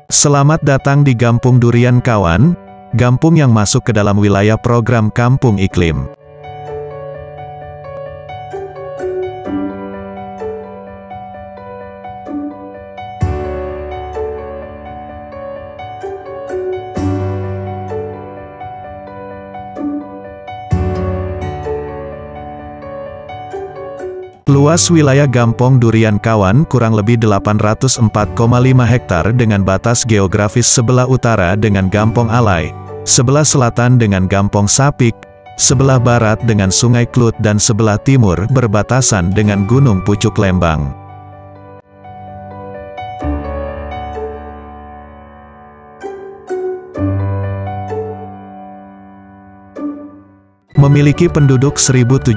Selamat datang di Gampung Durian kawan, Gampung yang masuk ke dalam wilayah program Kampung Iklim. Luas wilayah Gampung Durian kawan kurang lebih 804,5 hektar dengan batas geografis sebelah utara dengan Gampong Alai, sebelah selatan dengan Gampong Sapik, sebelah barat dengan Sungai Klut dan sebelah timur berbatasan dengan Gunung Pucuk Lembang. Memiliki penduduk 1.776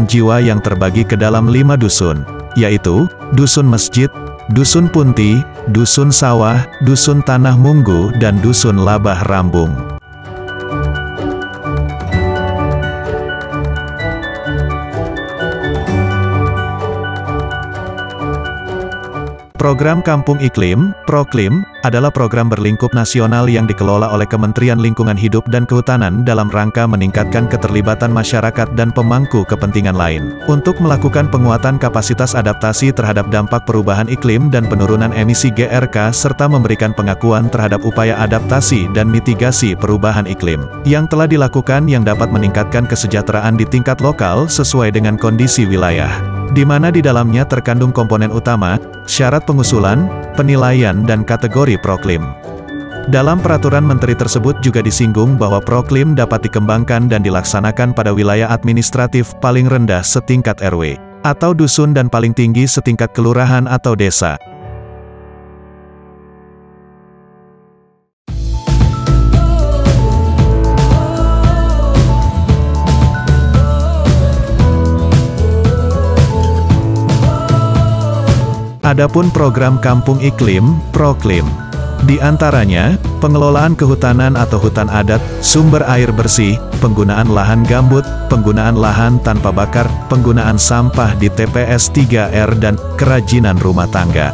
jiwa yang terbagi ke dalam 5 dusun, yaitu, Dusun Masjid, Dusun Punti, Dusun Sawah, Dusun Tanah Munggu, dan Dusun Labah Rambung. Program Kampung Iklim, Proklim, adalah program berlingkup nasional yang dikelola oleh Kementerian Lingkungan Hidup dan Kehutanan dalam rangka meningkatkan keterlibatan masyarakat dan pemangku kepentingan lain, untuk melakukan penguatan kapasitas adaptasi terhadap dampak perubahan iklim dan penurunan emisi GRK serta memberikan pengakuan terhadap upaya adaptasi dan mitigasi perubahan iklim, yang telah dilakukan yang dapat meningkatkan kesejahteraan di tingkat lokal sesuai dengan kondisi wilayah, di mana di dalamnya terkandung komponen utama, syarat pengusulan, penilaian dan kategori Proklim. Dalam peraturan menteri tersebut juga disinggung bahwa Proklim dapat dikembangkan dan dilaksanakan pada wilayah administratif paling rendah setingkat RW, atau dusun dan paling tinggi setingkat kelurahan atau desa. Adapun program Kampung Iklim, Proklim, di antaranya, pengelolaan kehutanan atau hutan adat, sumber air bersih, penggunaan lahan gambut, penggunaan lahan tanpa bakar, penggunaan sampah di TPS 3R dan kerajinan rumah tangga.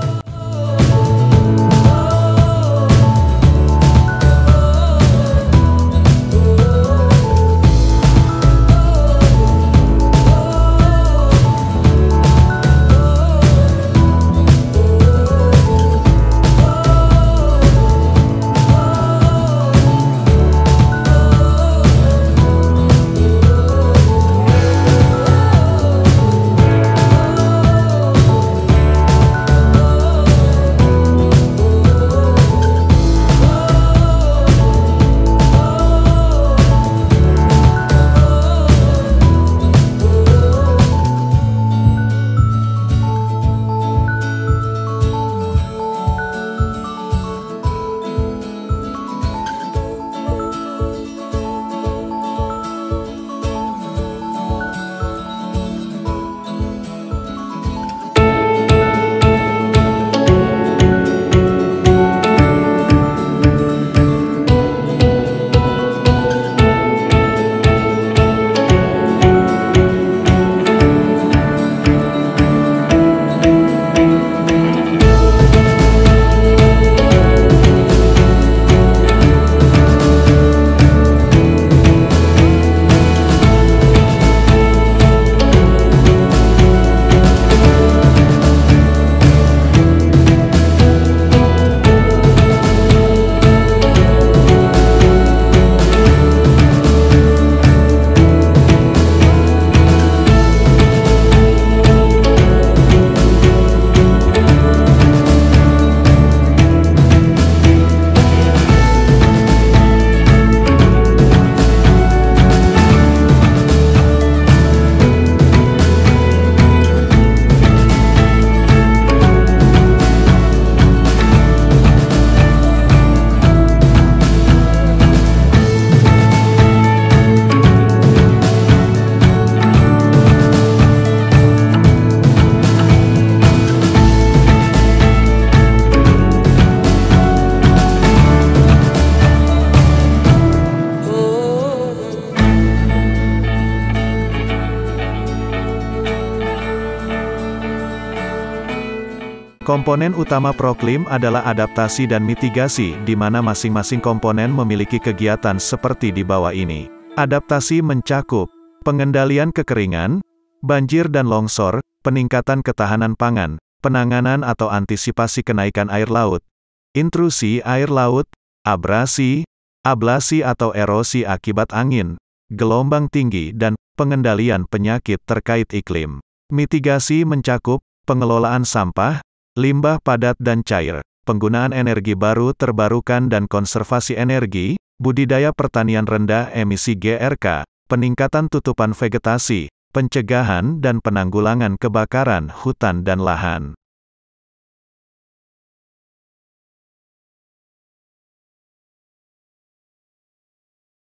Komponen utama Proklim adalah adaptasi dan mitigasi, di mana masing-masing komponen memiliki kegiatan seperti di bawah ini. Adaptasi mencakup pengendalian kekeringan, banjir dan longsor, peningkatan ketahanan pangan, penanganan atau antisipasi kenaikan air laut, intrusi air laut, abrasi, ablasi atau erosi akibat angin, gelombang tinggi dan pengendalian penyakit terkait iklim. Mitigasi mencakup pengelolaan sampah, limbah padat dan cair, penggunaan energi baru terbarukan dan konservasi energi, budidaya pertanian rendah emisi GRK, peningkatan tutupan vegetasi, pencegahan dan penanggulangan kebakaran hutan dan lahan.